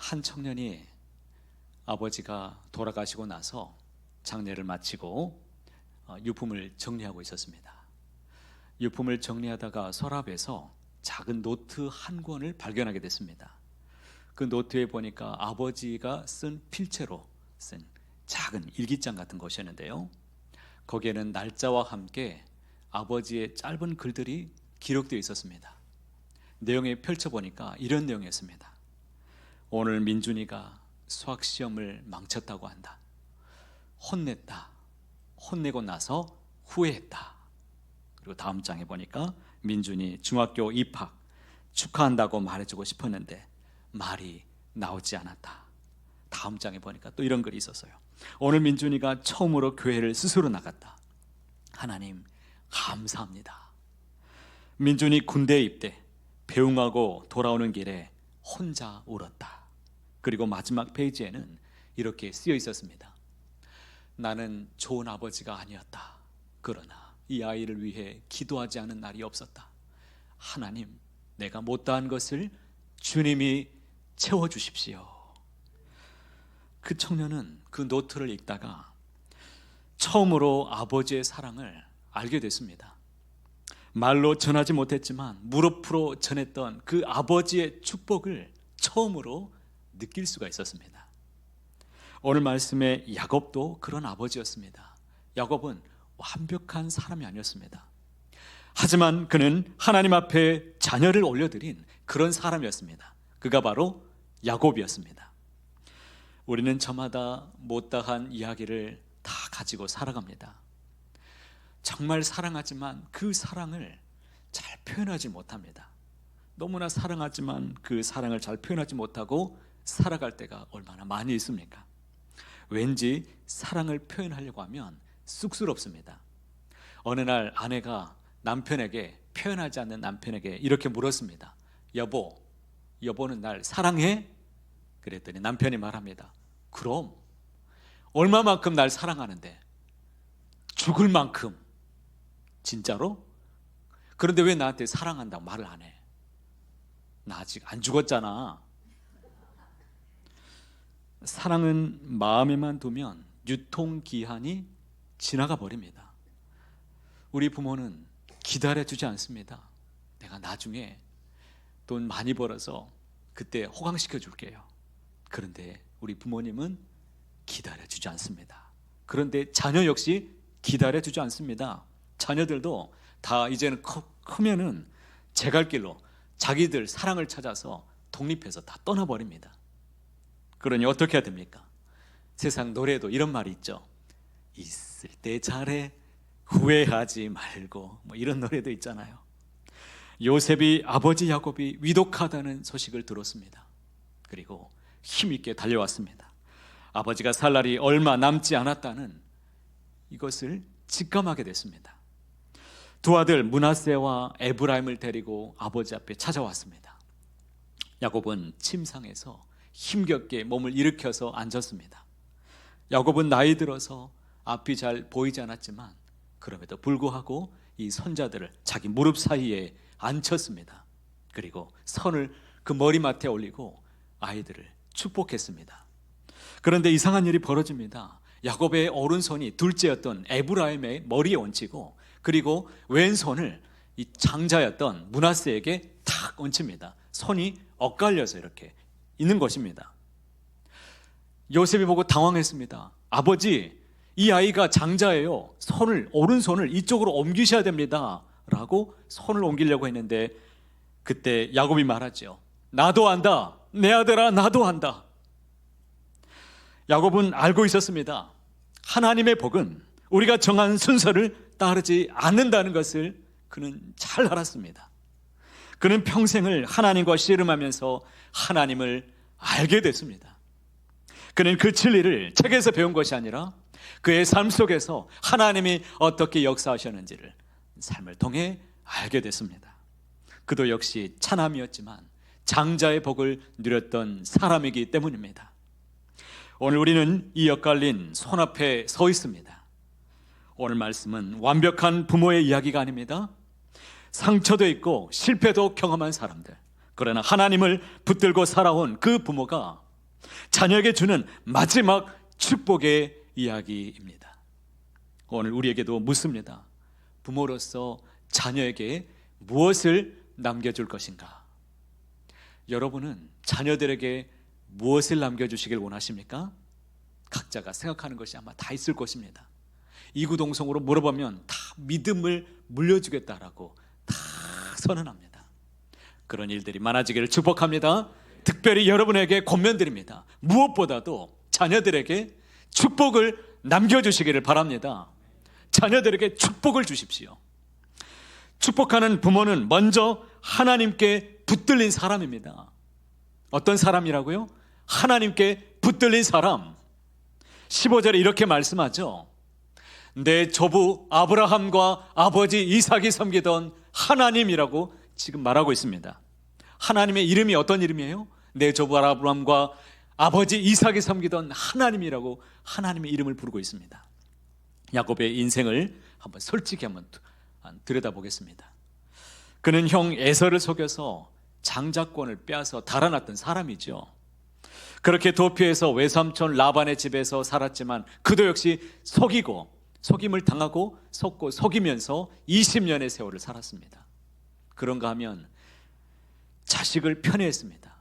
한 청년이 아버지가 돌아가시고 나서 장례를 마치고 유품을 정리하고 있었습니다. 유품을 정리하다가 서랍에서 작은 노트 한 권을 발견하게 됐습니다. 그 노트에 보니까 아버지가 쓴 필체로 쓴 작은 일기장 같은 것이었는데요, 거기에는 날짜와 함께 아버지의 짧은 글들이 기록되어 있었습니다. 내용을 펼쳐보니까 이런 내용이었습니다. 오늘 민준이가 수학시험을 망쳤다고 한다. 혼냈다. 혼내고 나서 후회했다. 그리고 다음 장에 보니까 민준이 중학교 입학 축하한다고 말해주고 싶었는데 말이 나오지 않았다. 다음 장에 보니까 또 이런 글이 있었어요. 오늘 민준이가 처음으로 교회를 스스로 나갔다. 하나님 감사합니다. 민준이 군대에 입대, 배웅하고 돌아오는 길에 혼자 울었다. 그리고 마지막 페이지에는 이렇게 쓰여 있었습니다. 나는 좋은 아버지가 아니었다. 그러나 이 아이를 위해 기도하지 않은 날이 없었다. 하나님, 내가 못다한 것을 주님이 채워주십시오. 그 청년은 그 노트를 읽다가 처음으로 아버지의 사랑을 알게 됐습니다. 말로 전하지 못했지만 무릎으로 전했던 그 아버지의 축복을 처음으로 느낄 수가 있었습니다. 오늘 말씀의 야곱도 그런 아버지였습니다. 야곱은 완벽한 사람이 아니었습니다. 하지만 그는 하나님 앞에 자녀를 올려드린 그런 사람이었습니다. 그가 바로 야곱이었습니다. 우리는 저마다 못다한 이야기를 다 가지고 살아갑니다. 정말 사랑하지만 그 사랑을 잘 표현하지 못합니다. 너무나 사랑하지만 그 사랑을 잘 표현하지 못하고 살아갈 때가 얼마나 많이 있습니까? 왠지 사랑을 표현하려고 하면 쑥스럽습니다. 어느 날 아내가 남편에게, 표현하지 않는 남편에게 이렇게 물었습니다. 여보는 날 사랑해? 그랬더니 남편이 말합니다. 그럼 얼마만큼 날 사랑하는데? 죽을 만큼. 진짜로? 그런데 왜 나한테 사랑한다고 말을 안 해? 나 아직 안 죽었잖아. 사랑은 마음에만 두면 유통기한이 지나가 버립니다. 우리 부모는 기다려주지 않습니다. 내가 나중에 돈 많이 벌어서 그때 호강시켜 줄게요. 그런데 우리 부모님은 기다려주지 않습니다. 그런데 자녀 역시 기다려주지 않습니다. 자녀들도 다 이제는 크면은 제 갈 길로 자기들 사랑을 찾아서 독립해서 다 떠나버립니다. 그러니 어떻게 해야 됩니까? 세상 노래도 이런 말이 있죠. 있을 때 잘해 후회하지 말고, 뭐 이런 노래도 있잖아요. 요셉이 아버지 야곱이 위독하다는 소식을 들었습니다. 그리고 힘있게 달려왔습니다. 아버지가 살 날이 얼마 남지 않았다는 이것을 직감하게 됐습니다. 두 아들 므낫세와 에브라임을 데리고 아버지 앞에 찾아왔습니다. 야곱은 침상에서 힘겹게 몸을 일으켜서 앉았습니다. 야곱은 나이 들어서 앞이 잘 보이지 않았지만 그럼에도 불구하고 이 손자들을 자기 무릎 사이에 앉혔습니다. 그리고 손을 그 머리맡에 올리고 아이들을 축복했습니다. 그런데 이상한 일이 벌어집니다. 야곱의 오른손이 둘째였던 에브라임의 머리에 얹히고, 그리고 왼손을 이 장자였던 므낫세에게 탁 얹힙니다. 손이 엇갈려서 이렇게 있는 것입니다. 요셉이 보고 당황했습니다. 아버지, 이 아이가 장자예요. 오른손을 이쪽으로 옮기셔야 됩니다. 라고 손을 옮기려고 했는데 그때 야곱이 말하죠. 나도 안다. 내 아들아, 나도 안다. 야곱은 알고 있었습니다. 하나님의 복은 우리가 정한 순서를 따르지 않는다는 것을 그는 잘 알았습니다. 그는 평생을 하나님과 씨름하면서 하나님을 알게 됐습니다. 그는 그 진리를 책에서 배운 것이 아니라 그의 삶 속에서 하나님이 어떻게 역사하셨는지를 삶을 통해 알게 됐습니다. 그도 역시 차남이었지만 장자의 복을 누렸던 사람이기 때문입니다. 오늘 우리는 이 엇갈린 손 앞에 서 있습니다. 오늘 말씀은 완벽한 부모의 이야기가 아닙니다. 상처도 있고 실패도 경험한 사람들, 그러나 하나님을 붙들고 살아온 그 부모가 자녀에게 주는 마지막 축복의 이야기입니다. 오늘 우리에게도 묻습니다. 부모로서 자녀에게 무엇을 남겨줄 것인가? 여러분은 자녀들에게 무엇을 남겨주시길 원하십니까? 각자가 생각하는 것이 아마 다 있을 것입니다. 이구동성으로 물어보면 다 믿음을 물려주겠다라고 다 선언합니다. 그런 일들이 많아지기를 축복합니다. 특별히 여러분에게 권면드립니다. 무엇보다도 자녀들에게 축복을 남겨주시기를 바랍니다. 자녀들에게 축복을 주십시오. 축복하는 부모는 먼저 하나님께 붙들린 사람입니다. 어떤 사람이라고요? 하나님께 붙들린 사람. 15절에 이렇게 말씀하죠. 내 조부 아브라함과 아버지 이삭이 섬기던 하나님이라고 지금 말하고 있습니다. 하나님의 이름이 어떤 이름이에요? 내 조부 아브라함과 아버지 이삭이 섬기던 하나님이라고 하나님의 이름을 부르고 있습니다. 야곱의 인생을 한번 솔직히 한번 들여다보겠습니다. 그는 형 에서를 속여서 장자권을 빼앗아 달아났던 사람이죠. 그렇게 도피해서 외삼촌 라반의 집에서 살았지만 그도 역시 속임을 당하고 속이면서 20년의 세월을 살았습니다. 그런가 하면 자식을 편애했습니다.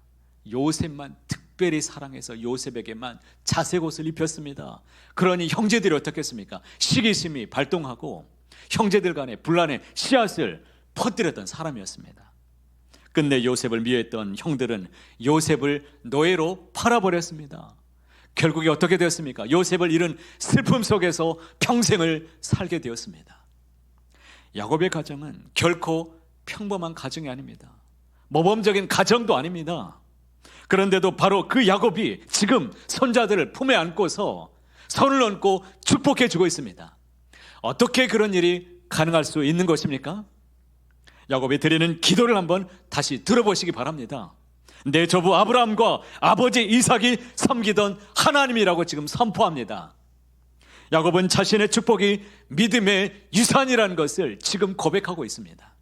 요셉만 특별히 사랑해서 요셉에게만 자색 옷을 입혔습니다. 그러니 형제들이 어떻겠습니까? 시기심이 발동하고 형제들 간의 분란의 씨앗을 퍼뜨렸던 사람이었습니다. 끝내 요셉을 미워했던 형들은 요셉을 노예로 팔아버렸습니다. 결국에 어떻게 되었습니까? 요셉을 잃은 슬픔 속에서 평생을 살게 되었습니다. 야곱의 가정은 결코 평범한 가정이 아닙니다. 모범적인 가정도 아닙니다. 그런데도 바로 그 야곱이 지금 손자들을 품에 안고서 손을 얹고 축복해 주고 있습니다. 어떻게 그런 일이 가능할 수 있는 것입니까? 야곱이 드리는 기도를 한번 다시 들어보시기 바랍니다. 내 조부 아브라함과 아버지 이삭이 섬기던 하나님이라고 지금 선포합니다. 야곱은 자신의 축복이 믿음의 유산이라는 것을 지금 고백하고 있습니다.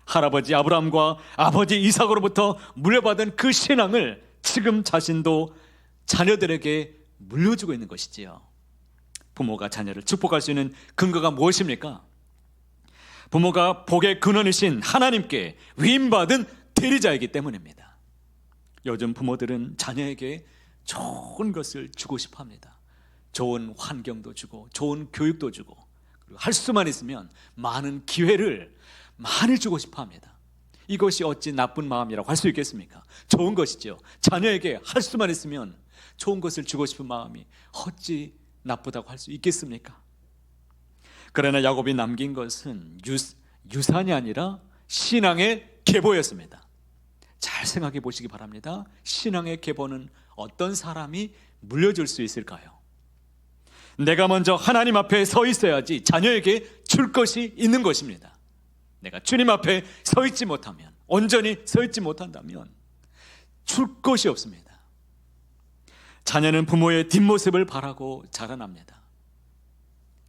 할아버지 아브라함과 아버지 이삭으로부터 물려받은 그 신앙을 지금 자신도 자녀들에게 물려주고 있는 것이지요. 부모가 자녀를 축복할 수 있는 근거가 무엇입니까? 부모가 복의 근원이신 하나님께 위임받은 대리자이기 때문입니다. 요즘 부모들은 자녀에게 좋은 것을 주고 싶어 합니다. 좋은 환경도 주고 좋은 교육도 주고 그리고 할 수만 있으면 많은 기회를 많이 주고 싶어 합니다. 이것이 어찌 나쁜 마음이라고 할 수 있겠습니까? 좋은 것이죠. 자녀에게 할 수만 있으면 좋은 것을 주고 싶은 마음이 어찌 나쁘다고 할 수 있겠습니까? 그러나 야곱이 남긴 것은 유산이 아니라 신앙의 계보였습니다. 잘 생각해 보시기 바랍니다. 신앙의 계보는 어떤 사람이 물려줄 수 있을까요? 내가 먼저 하나님 앞에 서 있어야지 자녀에게 줄 것이 있는 것입니다. 내가 주님 앞에 서 있지 못하면, 온전히 서 있지 못한다면 줄 것이 없습니다. 자녀는 부모의 뒷모습을 바라고 자라납니다.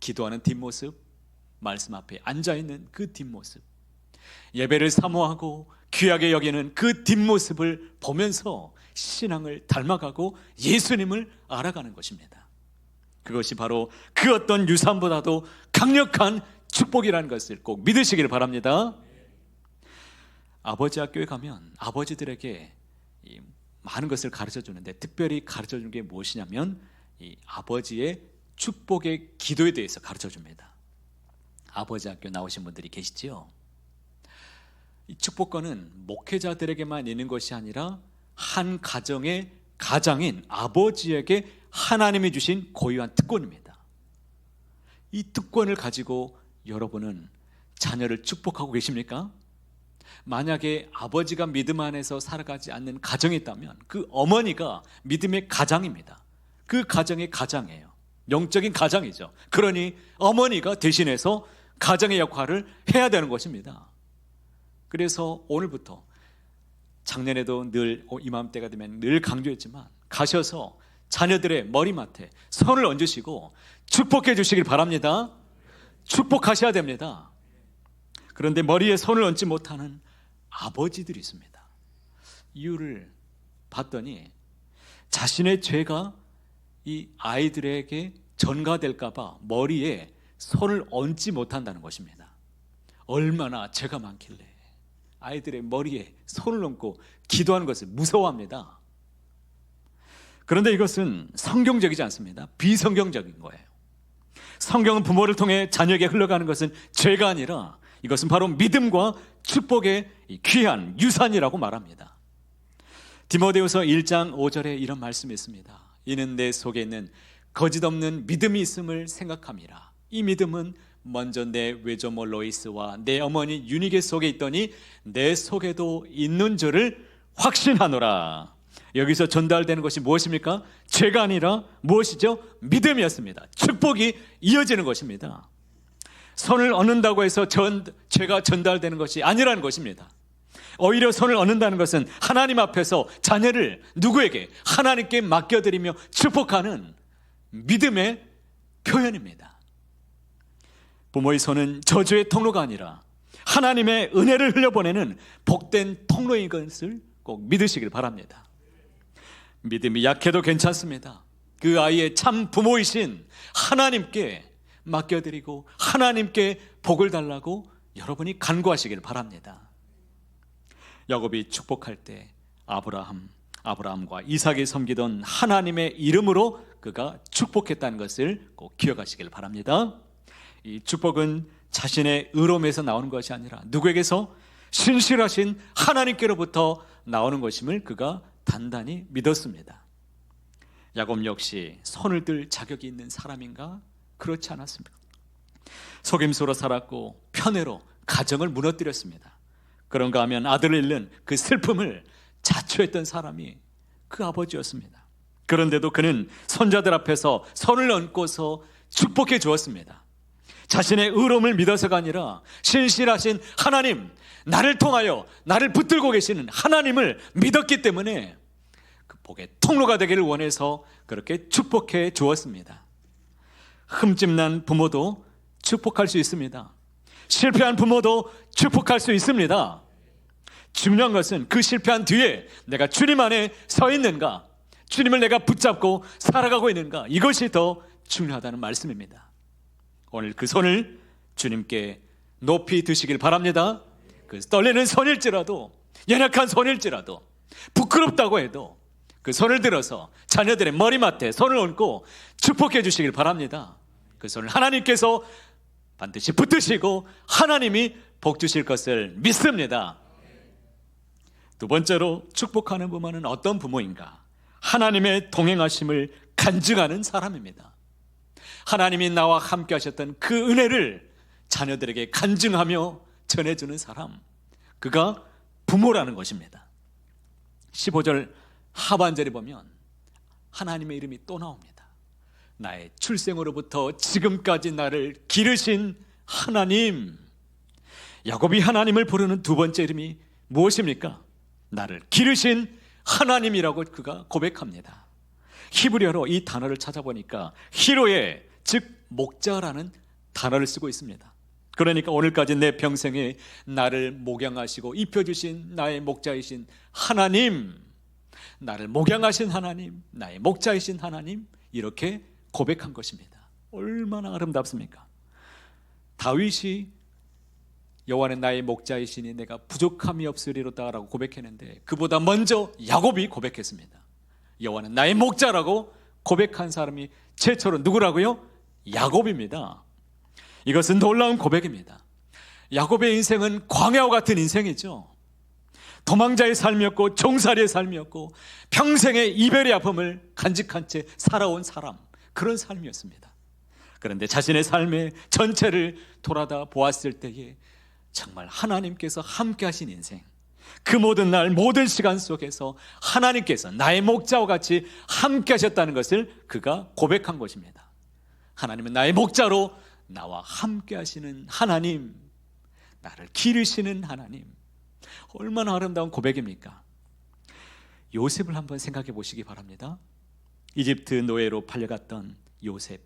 기도하는 뒷모습, 말씀 앞에 앉아있는 그 뒷모습, 예배를 사모하고 귀하게 여기는 그 뒷모습을 보면서 신앙을 닮아가고 예수님을 알아가는 것입니다. 그것이 바로 그 어떤 유산보다도 강력한 축복이라는 것을 꼭 믿으시기를 바랍니다. 아버지 학교에 가면 아버지들에게 많은 것을 가르쳐 주는데 특별히 가르쳐 주는 게 무엇이냐면 이 아버지의 축복의 기도에 대해서 가르쳐 줍니다. 아버지 학교 나오신 분들이 계시지요? 이 축복권은 목회자들에게만 있는 것이 아니라 한 가정의 가장인 아버지에게 하나님이 주신 고유한 특권입니다. 이 특권을 가지고 여러분은 자녀를 축복하고 계십니까? 만약에 아버지가 믿음 안에서 살아가지 않는 가정이 있다면 그 어머니가 믿음의 가장입니다. 그 가정의 가장이에요. 영적인 가장이죠. 그러니 어머니가 대신해서 가정의 역할을 해야 되는 것입니다. 그래서 오늘부터, 작년에도 늘 이맘때가 되면 늘 강조했지만 가셔서 자녀들의 머리맡에 손을 얹으시고 축복해 주시길 바랍니다. 축복하셔야 됩니다. 그런데 머리에 손을 얹지 못하는 아버지들이 있습니다. 이유를 봤더니 자신의 죄가 이 아이들에게 전가될까 봐 머리에 손을 얹지 못한다는 것입니다. 얼마나 죄가 많길래 아이들의 머리에 손을 얹고 기도하는 것을 무서워합니다. 그런데 이것은 성경적이지 않습니다. 비성경적인 거예요. 성경은 부모를 통해 자녀에게 흘러가는 것은 죄가 아니라 이것은 바로 믿음과 축복의 귀한 유산이라고 말합니다. 디모데후서 1장 5절에 이런 말씀이 있습니다. 이는 내 속에 있는 거짓 없는 믿음이 있음을 생각함이라. 이 믿음은 먼저 내 외조모 로이스와 내 어머니 유니게 속에 있더니 내 속에도 있는 줄을 확신하노라. 여기서 전달되는 것이 무엇입니까? 죄가 아니라 무엇이죠? 믿음이었습니다. 축복이 이어지는 것입니다. 손을 얹는다고 해서 죄가 전달되는 것이 아니라는 것입니다. 오히려 손을 얹는다는 것은 하나님 앞에서 자녀를 누구에게? 하나님께 맡겨드리며 축복하는 믿음의 표현입니다. 부모의 손은 저주의 통로가 아니라 하나님의 은혜를 흘려보내는 복된 통로인 것을 꼭 믿으시길 바랍니다. 믿음이 약해도 괜찮습니다. 그 아이의 참 부모이신 하나님께 맡겨드리고 하나님께 복을 달라고 여러분이 간구하시길 바랍니다. 야곱이 축복할 때 아브라함과 이삭이 섬기던 하나님의 이름으로 그가 축복했다는 것을 꼭 기억하시길 바랍니다. 이 축복은 자신의 의로움에서 나오는 것이 아니라 누구에게서? 신실하신 하나님께로부터 나오는 것임을 그가 단단히 믿었습니다. 야곱 역시 손을 들 자격이 있는 사람인가? 그렇지 않았습니다. 속임수로 살았고 편애로 가정을 무너뜨렸습니다. 그런가 하면 아들을 잃는 그 슬픔을 자초했던 사람이 그 아버지였습니다. 그런데도 그는 손자들 앞에서 손을 얹고서 축복해 주었습니다. 자신의 의로움을 믿어서가 아니라 신실하신 하나님, 나를 통하여 나를 붙들고 계시는 하나님을 믿었기 때문에 그 복의 통로가 되기를 원해서 그렇게 축복해 주었습니다. 흠집난 부모도 축복할 수 있습니다. 실패한 부모도 축복할 수 있습니다. 중요한 것은 그 실패한 뒤에 내가 주님 안에 서 있는가, 주님을 내가 붙잡고 살아가고 있는가, 이것이 더 중요하다는 말씀입니다. 오늘 그 손을 주님께 높이 드시길 바랍니다. 그 떨리는 손일지라도, 연약한 손일지라도, 부끄럽다고 해도 그 손을 들어서 자녀들의 머리맡에 손을 얹고 축복해 주시길 바랍니다. 그 손을 하나님께서 반드시 붙드시고 하나님이 복 주실 것을 믿습니다. 두 번째로 축복하는 부모는 어떤 부모인가? 하나님의 동행하심을 간증하는 사람입니다. 하나님이 나와 함께 하셨던 그 은혜를 자녀들에게 간증하며 전해주는 사람, 그가 부모라는 것입니다. 15절 하반절에 보면 하나님의 이름이 또 나옵니다. 나의 출생으로부터 지금까지 나를 기르신 하나님. 야곱이 하나님을 부르는 두 번째 이름이 무엇입니까? 나를 기르신 하나님이라고 그가 고백합니다. 히브리어로 이 단어를 찾아보니까 히로에, 즉 목자라는 단어를 쓰고 있습니다. 그러니까 오늘까지 내 평생에 나를 목양하시고 입혀주신 나의 목자이신 하나님, 나를 목양하신 하나님, 나의 목자이신 하나님, 이렇게 고백한 것입니다. 얼마나 아름답습니까? 다윗이 여호와는 나의 목자이시니 내가 부족함이 없으리로다라고 고백했는데 그보다 먼저 야곱이 고백했습니다. 여호와는 나의 목자라고 고백한 사람이 최초로 누구라고요? 야곱입니다. 이것은 놀라운 고백입니다. 야곱의 인생은 광야와 같은 인생이죠. 도망자의 삶이었고 종살이의 삶이었고 평생의 이별의 아픔을 간직한 채 살아온 사람, 그런 삶이었습니다. 그런데 자신의 삶의 전체를 돌아다 보았을 때에 정말 하나님께서 함께 하신 인생, 그 모든 날 모든 시간 속에서 하나님께서 나의 목자와 같이 함께 하셨다는 것을 그가 고백한 것입니다. 하나님은 나의 목자로 나와 함께 하시는 하나님, 나를 기르시는 하나님, 얼마나 아름다운 고백입니까? 요셉을 한번 생각해 보시기 바랍니다. 이집트 노예로 팔려갔던 요셉,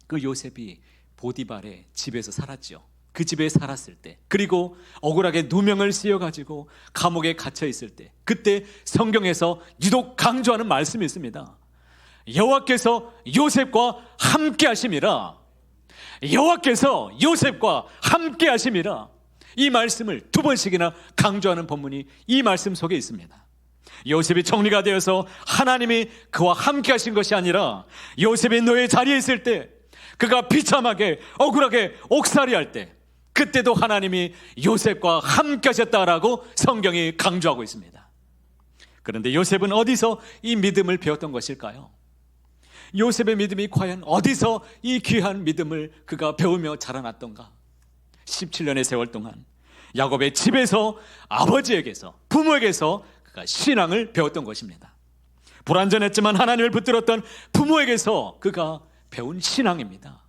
그 요셉이 보디발의 집에서 살았죠. 그 집에 살았을 때, 그리고 억울하게 누명을 씌워가지고 감옥에 갇혀 있을 때, 그때 성경에서 유독 강조하는 말씀이 있습니다. 여호와께서 요셉과 함께 하심이라. 여호와께서 요셉과 함께 하심이라. 이 말씀을 두 번씩이나 강조하는 본문이 이 말씀 속에 있습니다. 요셉이 총리가 되어서 하나님이 그와 함께 하신 것이 아니라, 요셉이 노예 자리에 있을 때, 그가 비참하게 억울하게 옥살이할 때, 그때도 하나님이 요셉과 함께 하셨다라고 성경이 강조하고 있습니다. 그런데 요셉은 어디서 이 믿음을 배웠던 것일까요? 요셉의 믿음이 과연 어디서 이 귀한 믿음을 그가 배우며 자라났던가? 17년의 세월 동안 야곱의 집에서, 아버지에게서, 부모에게서 그가 신앙을 배웠던 것입니다. 불완전했지만 하나님을 붙들었던 부모에게서 그가 배운 신앙입니다.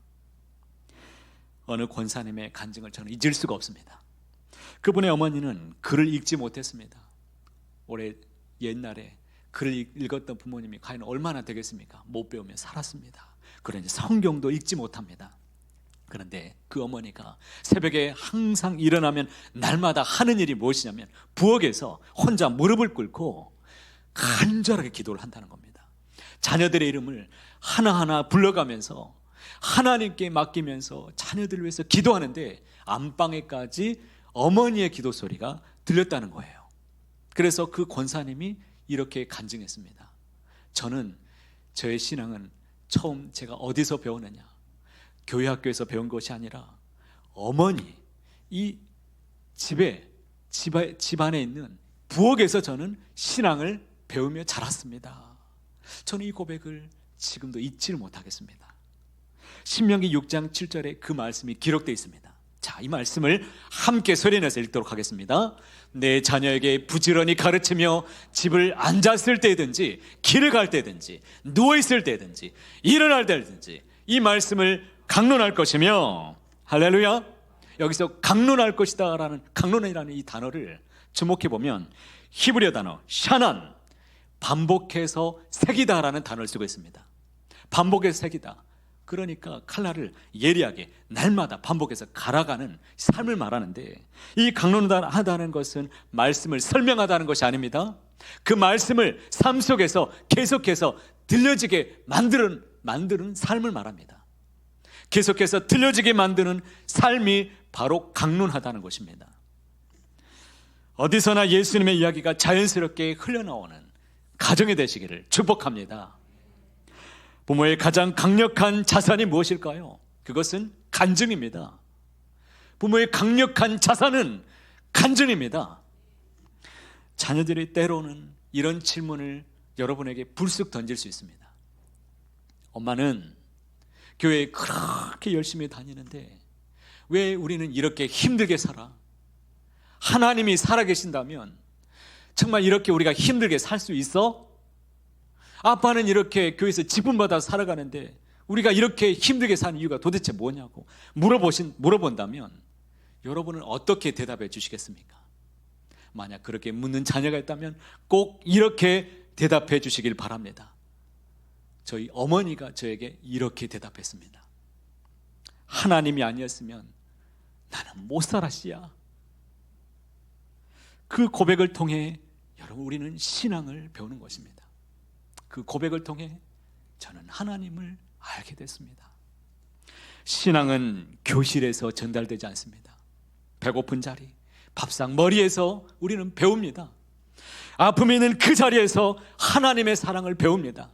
어느 권사님의 간증을 저는 잊을 수가 없습니다. 그분의 어머니는 글을 읽지 못했습니다. 올해 옛날에 글을 읽었던 부모님이 과연 얼마나 되겠습니까? 못 배우며 살았습니다. 그러니 성경도 읽지 못합니다. 그런데 그 어머니가 새벽에 항상 일어나면 날마다 하는 일이 무엇이냐면, 부엌에서 혼자 무릎을 꿇고 간절하게 기도를 한다는 겁니다. 자녀들의 이름을 하나하나 불러가면서 하나님께 맡기면서 자녀들을 위해서 기도하는데, 안방에까지 어머니의 기도 소리가 들렸다는 거예요. 그래서 그 권사님이 이렇게 간증했습니다. 저는 저의 신앙은 처음 제가 어디서 배우느냐, 교회 학교에서 배운 것이 아니라 어머니, 이 집안에 있는 부엌에서 저는 신앙을 배우며 자랐습니다. 저는 이 고백을 지금도 잊지를 못하겠습니다. 신명기 6장 7절에 그 말씀이 기록되어 있습니다. 자, 이 말씀을 함께 소리내서 읽도록 하겠습니다. 내 자녀에게 부지런히 가르치며 집을 앉았을 때든지, 길을 갈 때든지, 누워있을 때든지, 일어날 때든지 이 말씀을 강론할 것이며, 할렐루야. 여기서 강론할 것이다 라는, 강론이라는 이 단어를 주목해 보면 히브리어 단어 샤난, 반복해서 새기다 라는 단어를 쓰고 있습니다. 반복해서 새기다. 그러니까 칼날을 예리하게 날마다 반복해서 갈아가는 삶을 말하는데, 이 강론하다는 것은 말씀을 설명하다는 것이 아닙니다. 그 말씀을 삶 속에서 계속해서 들려지게 만드는 삶을 말합니다. 계속해서 들려지게 만드는 삶이 바로 강론하다는 것입니다. 어디서나 예수님의 이야기가 자연스럽게 흘러나오는 가정이 되시기를 축복합니다. 부모의 가장 강력한 자산이 무엇일까요? 그것은 간증입니다. 부모의 강력한 자산은 간증입니다. 자녀들이 때로는 이런 질문을 여러분에게 불쑥 던질 수 있습니다. 엄마는 교회에 그렇게 열심히 다니는데 왜 우리는 이렇게 힘들게 살아? 하나님이 살아계신다면 정말 이렇게 우리가 힘들게 살 수 있어? 아빠는 이렇게 교회에서 직분받아 살아가는데 우리가 이렇게 힘들게 사는 이유가 도대체 뭐냐고 물어본다면 여러분은 어떻게 대답해 주시겠습니까? 만약 그렇게 묻는 자녀가 있다면 꼭 이렇게 대답해 주시길 바랍니다. 저희 어머니가 저에게 이렇게 대답했습니다. 하나님이 아니었으면 나는 못 살아 씨야. 그 고백을 통해 여러분 우리는 신앙을 배우는 것입니다. 그 고백을 통해 저는 하나님을 알게 됐습니다. 신앙은 교실에서 전달되지 않습니다. 배고픈 자리, 밥상 머리에서 우리는 배웁니다. 아픔이 있는 그 자리에서 하나님의 사랑을 배웁니다.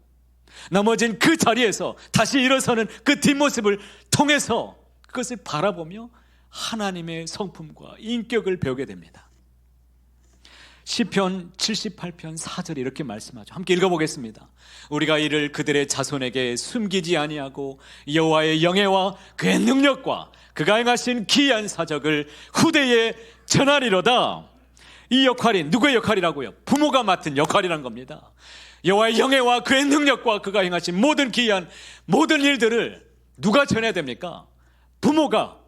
넘어진 그 자리에서 다시 일어서는 그 뒷모습을 통해서 그것을 바라보며 하나님의 성품과 인격을 배우게 됩니다. 시편 78편 4절에 이렇게 말씀하죠. 함께 읽어보겠습니다. 우리가 이를 그들의 자손에게 숨기지 아니하고 여호와의 영예와 그의 능력과 그가 행하신 기이한 사적을 후대에 전하리로다. 이 역할이 누구의 역할이라고요? 부모가 맡은 역할이란 겁니다. 여호와의 영예와 그의 능력과 그가 행하신 모든 기이한 모든 일들을 누가 전해야 됩니까? 부모가,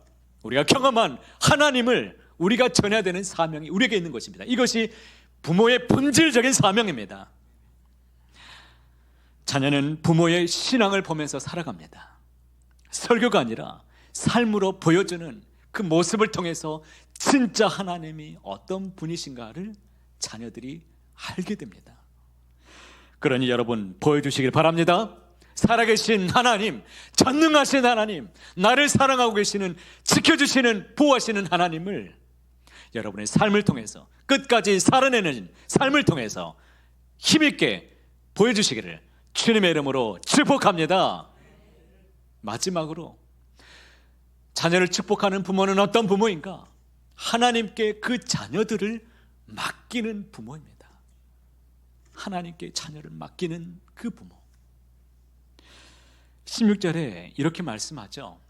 우리가 경험한 하나님을 우리가 전해야 되는 사명이 우리에게 있는 것입니다. 이것이 부모의 본질적인 사명입니다. 자녀는 부모의 신앙을 보면서 살아갑니다. 설교가 아니라 삶으로 보여주는 그 모습을 통해서 진짜 하나님이 어떤 분이신가를 자녀들이 알게 됩니다. 그러니 여러분 보여주시길 바랍니다. 살아계신 하나님, 전능하신 하나님, 나를 사랑하고 계시는, 지켜주시는, 보호하시는 하나님을 여러분의 삶을 통해서, 끝까지 살아내는 삶을 통해서 힘있게 보여주시기를 주님의 이름으로 축복합니다. 마지막으로 자녀를 축복하는 부모는 어떤 부모인가? 하나님께 그 자녀들을 맡기는 부모입니다. 하나님께 자녀를 맡기는 그 부모. 16절에 이렇게 말씀하죠.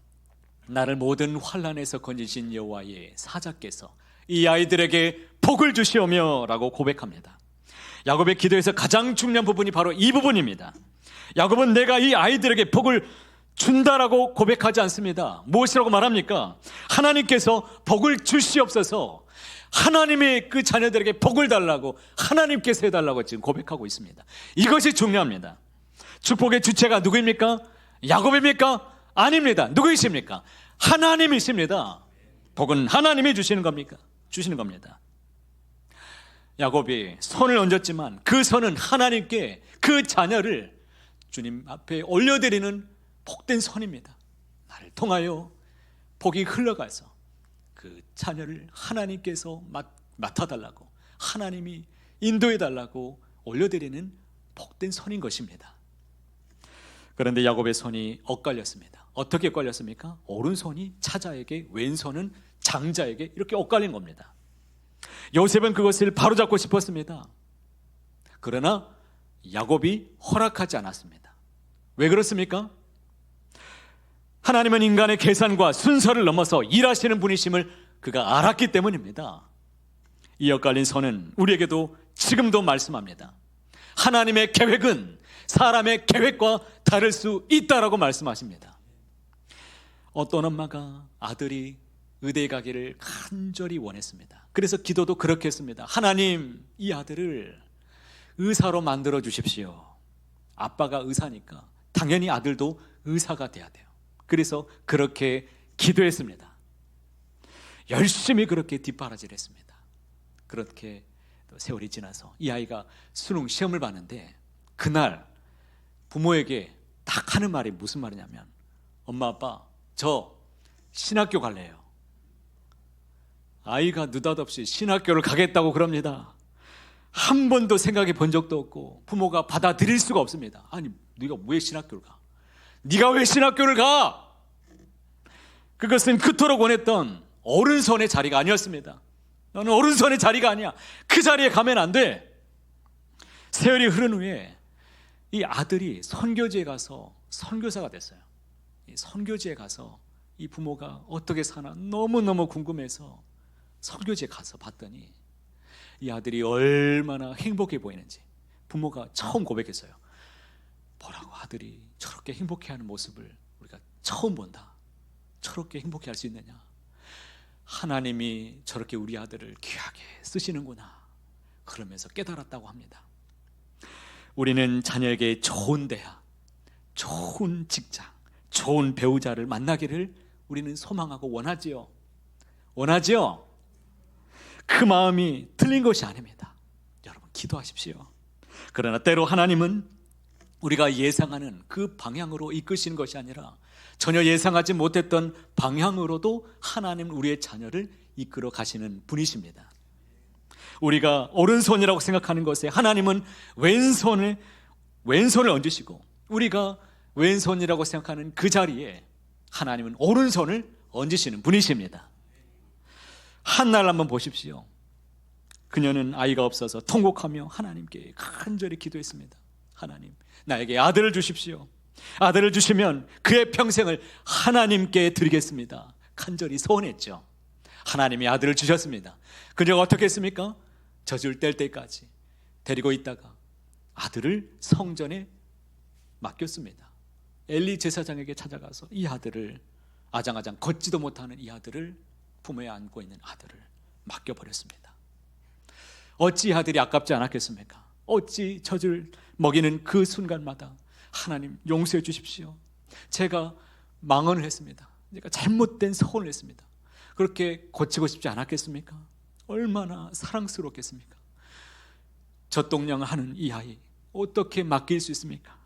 나를 모든 환난에서 건지신 여호와의 사자께서 이 아이들에게 복을 주시오며 라고 고백합니다. 야곱의 기도에서 가장 중요한 부분이 바로 이 부분입니다. 야곱은 내가 이 아이들에게 복을 준다라고 고백하지 않습니다. 무엇이라고 말합니까? 하나님께서 복을 주시옵소서, 하나님이 그 자녀들에게 복을 달라고, 하나님께서 해달라고 지금 고백하고 있습니다. 이것이 중요합니다. 축복의 주체가 누구입니까? 야곱입니까? 아닙니다. 누구이십니까? 하나님이십니다. 복은 하나님이 주시는 겁니까? 주시는 겁니다. 야곱이 손을 얹었지만 그 손은 하나님께 그 자녀를 주님 앞에 올려드리는 복된 손입니다. 나를 통하여 복이 흘러가서 그 자녀를 하나님께서 맡아달라고, 하나님이 인도해달라고 올려드리는 복된 손인 것입니다. 그런데 야곱의 손이 엇갈렸습니다. 어떻게 엇갈렸습니까? 오른손이 차자에게, 왼손은 장자에게 이렇게 엇갈린 겁니다. 요셉은 그것을 바로잡고 싶었습니다. 그러나 야곱이 허락하지 않았습니다. 왜 그렇습니까? 하나님은 인간의 계산과 순서를 넘어서 일하시는 분이심을 그가 알았기 때문입니다. 이 엇갈린 손은 우리에게도 지금도 말씀합니다. 하나님의 계획은 사람의 계획과 다를 수 있다라고 말씀하십니다. 어떤 엄마가 아들이 의대에 가기를 간절히 원했습니다. 그래서 기도도 그렇게 했습니다. 하나님, 이 아들을 의사로 만들어 주십시오. 아빠가 의사니까 당연히 아들도 의사가 돼야 돼요. 그래서 그렇게 기도했습니다. 열심히 그렇게 뒷바라지를 했습니다. 그렇게 세월이 지나서 이 아이가 수능 시험을 봤는데 그날 부모에게 딱 하는 말이 무슨 말이냐면, 엄마 아빠 저 신학교 갈래요. 아이가 느닷없이 신학교를 가겠다고 그럽니다. 한 번도 생각해 본 적도 없고 부모가 받아들일 수가 없습니다. 아니 네가 왜 신학교를 가? 네가 왜 신학교를 가? 그것은 그토록 원했던 오른손의 자리가 아니었습니다. 너는 오른손의 자리가 아니야. 그 자리에 가면 안 돼. 세월이 흐른 후에 이 아들이 선교지에 가서 선교사가 됐어요. 이 선교지에 가서 이 부모가 어떻게 사나 너무너무 궁금해서 선교지에 가서 봤더니 이 아들이 얼마나 행복해 보이는지 부모가 처음 고백했어요. 뭐라고, 아들이 저렇게 행복해하는 모습을 우리가 처음 본다. 저렇게 행복해 할 수 있느냐. 하나님이 저렇게 우리 아들을 귀하게 쓰시는구나. 그러면서 깨달았다고 합니다. 우리는 자녀에게 좋은 대학, 좋은 직장, 좋은 배우자를 만나기를 우리는 소망하고 원하지요. 원하지요? 그 마음이 틀린 것이 아닙니다. 여러분 기도하십시오. 그러나 때로 하나님은 우리가 예상하는 그 방향으로 이끄시는 것이 아니라 전혀 예상하지 못했던 방향으로도 하나님 우리의 자녀를 이끌어 가시는 분이십니다. 우리가 오른손이라고 생각하는 것에 하나님은 왼손을 얹으시고, 우리가 왼손이라고 생각하는 그 자리에 하나님은 오른손을 얹으시는 분이십니다. 한날 한번 보십시오. 그녀는 아이가 없어서 통곡하며 하나님께 간절히 기도했습니다. 하나님, 나에게 아들을 주십시오. 아들을 주시면 그의 평생을 하나님께 드리겠습니다. 간절히 소원했죠. 하나님이 아들을 주셨습니다. 그녀가 어떻게 했습니까? 젖을 뗄 때까지 데리고 있다가 아들을 성전에 맡겼습니다. 엘리 제사장에게 찾아가서 이 아들을, 아장아장 걷지도 못하는 이 아들을, 품에 안고 있는 아들을 맡겨버렸습니다. 어찌 아들이 아깝지 않았겠습니까? 어찌 젖을 먹이는 그 순간마다 하나님 용서해 주십시오. 제가 망언을 했습니다. 제가 잘못된 서원을 했습니다. 그렇게 고치고 싶지 않았겠습니까? 얼마나 사랑스럽겠습니까? 젖동량하는 이 아이 어떻게 맡길 수 있습니까?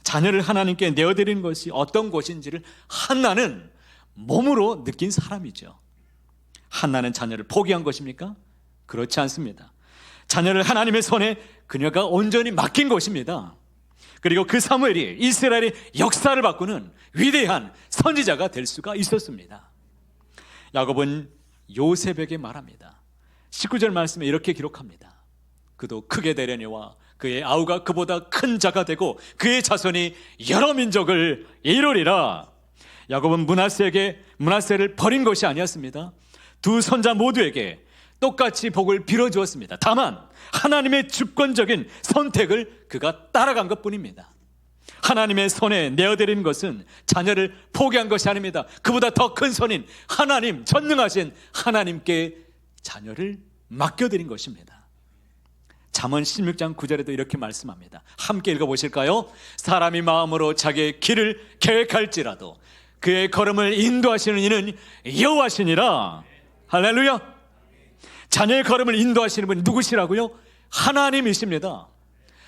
자녀를 하나님께 내어드리는 것이 어떤 것인지를 한나는 몸으로 느낀 사람이죠. 한나는 자녀를 포기한 것입니까? 그렇지 않습니다. 자녀를 하나님의 손에 그녀가 온전히 맡긴 것입니다. 그리고 그 사무엘이 이스라엘의 역사를 바꾸는 위대한 선지자가 될 수가 있었습니다. 야곱은 요셉에게 말합니다. 19절 말씀에 이렇게 기록합니다. 그도 크게 되려니와 그의 아우가 그보다 큰 자가 되고 그의 자손이 여러 민족을 이루리라. 야곱은 므낫세를 버린 것이 아니었습니다. 두 손자 모두에게 똑같이 복을 빌어주었습니다. 다만 하나님의 주권적인 선택을 그가 따라간 것뿐입니다. 하나님의 손에 내어드리는 것은 자녀를 포기한 것이 아닙니다. 그보다 더 큰 손인 하나님, 전능하신 하나님께 자녀를 맡겨드린 것입니다. 잠언 16장 9절에도 이렇게 말씀합니다. 함께 읽어보실까요? 사람이 마음으로 자기의 길을 계획할지라도 그의 걸음을 인도하시는 이는 여호와시니라. 할렐루야. 자녀의 걸음을 인도하시는 분이 누구시라고요? 하나님이십니다.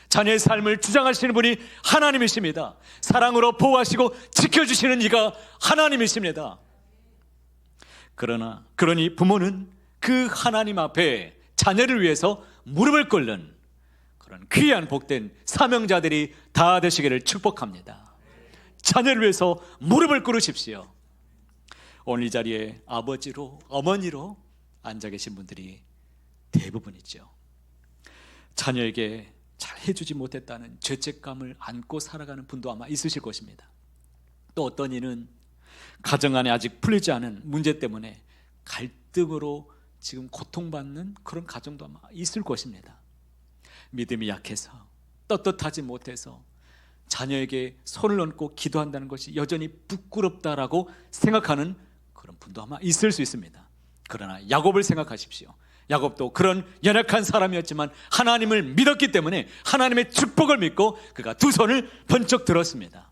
자녀의 삶을 주장하시는 분이 하나님이십니다. 사랑으로 보호하시고 지켜주시는 이가 하나님이십니다. 그러니 부모는 그 하나님 앞에 자녀를 위해서 무릎을 꿇는 그런 귀한 복된 사명자들이 다 되시기를 축복합니다. 자녀를 위해서 무릎을 꿇으십시오. 오늘 이 자리에 아버지로, 어머니로 앉아 계신 분들이 대부분이죠. 자녀에게 잘 해주지 못했다는 죄책감을 안고 살아가는 분도 아마 있으실 것입니다. 또 어떤 이는 가정 안에 아직 풀리지 않은 문제 때문에 갈등으로 지금 고통받는 그런 가정도 아마 있을 것입니다. 믿음이 약해서 떳떳하지 못해서 자녀에게 손을 얹고 기도한다는 것이 여전히 부끄럽다라고 생각하는 그런 분도 아마 있을 수 있습니다. 그러나 야곱을 생각하십시오. 야곱도 그런 연약한 사람이었지만 하나님을 믿었기 때문에 하나님의 축복을 믿고 그가 두 손을 번쩍 들었습니다.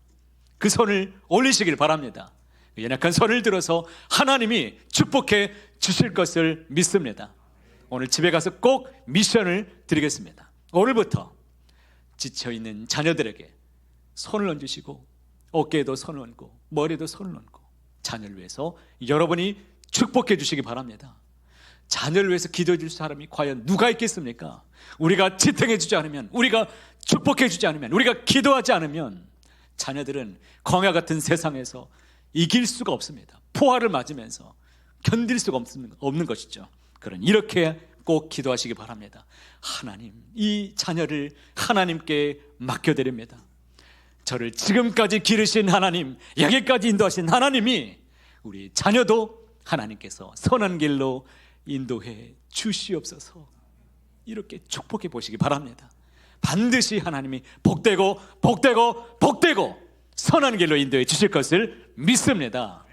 그 손을 올리시길 바랍니다. 그 연약한 손을 들어서 하나님이 축복해 주실 것을 믿습니다. 오늘 집에 가서 꼭 미션을 드리겠습니다. 오늘부터 지쳐있는 자녀들에게 손을 얹으시고 어깨에도 손을 얹고 머리에도 손을 얹고 자녀를 위해서 여러분이 축복해 주시기 바랍니다. 자녀를 위해서 기도해 줄 사람이 과연 누가 있겠습니까? 우리가 지탱해 주지 않으면, 우리가 축복해 주지 않으면, 우리가 기도하지 않으면 자녀들은 광야 같은 세상에서 이길 수가 없습니다. 포화를 맞으면서 견딜 수가 없는 것이죠. 그러니 이렇게 꼭 기도하시기 바랍니다. 하나님, 이 자녀를 하나님께 맡겨드립니다. 저를 지금까지 기르신 하나님, 여기까지 인도하신 하나님이 우리 자녀도 하나님께서 선한 길로 인도해 주시옵소서. 이렇게 축복해 보시기 바랍니다. 반드시 하나님이 복되고 복되고 복되고 선한 길로 인도해 주실 것을 믿습니다.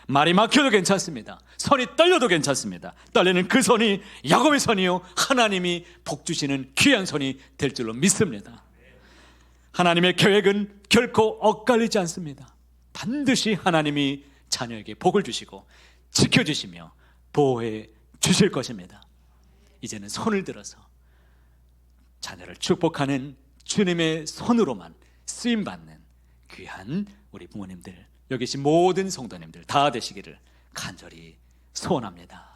말이 막혀도 괜찮습니다. 손이 떨려도 괜찮습니다. 떨리는 그 손이 야곱의 손이요 하나님이 복 주시는 귀한 손이 될 줄로 믿습니다. 하나님의 계획은 결코 엇갈리지 않습니다. 반드시 하나님이 자녀에게 복을 주시고 지켜주시며 보호해 주실 것입니다. 이제는 손을 들어서 자녀를 축복하는 주님의 손으로만 쓰임받는 귀한 우리 부모님들, 여기 계신 모든 성도님들 다 되시기를 간절히 소원합니다.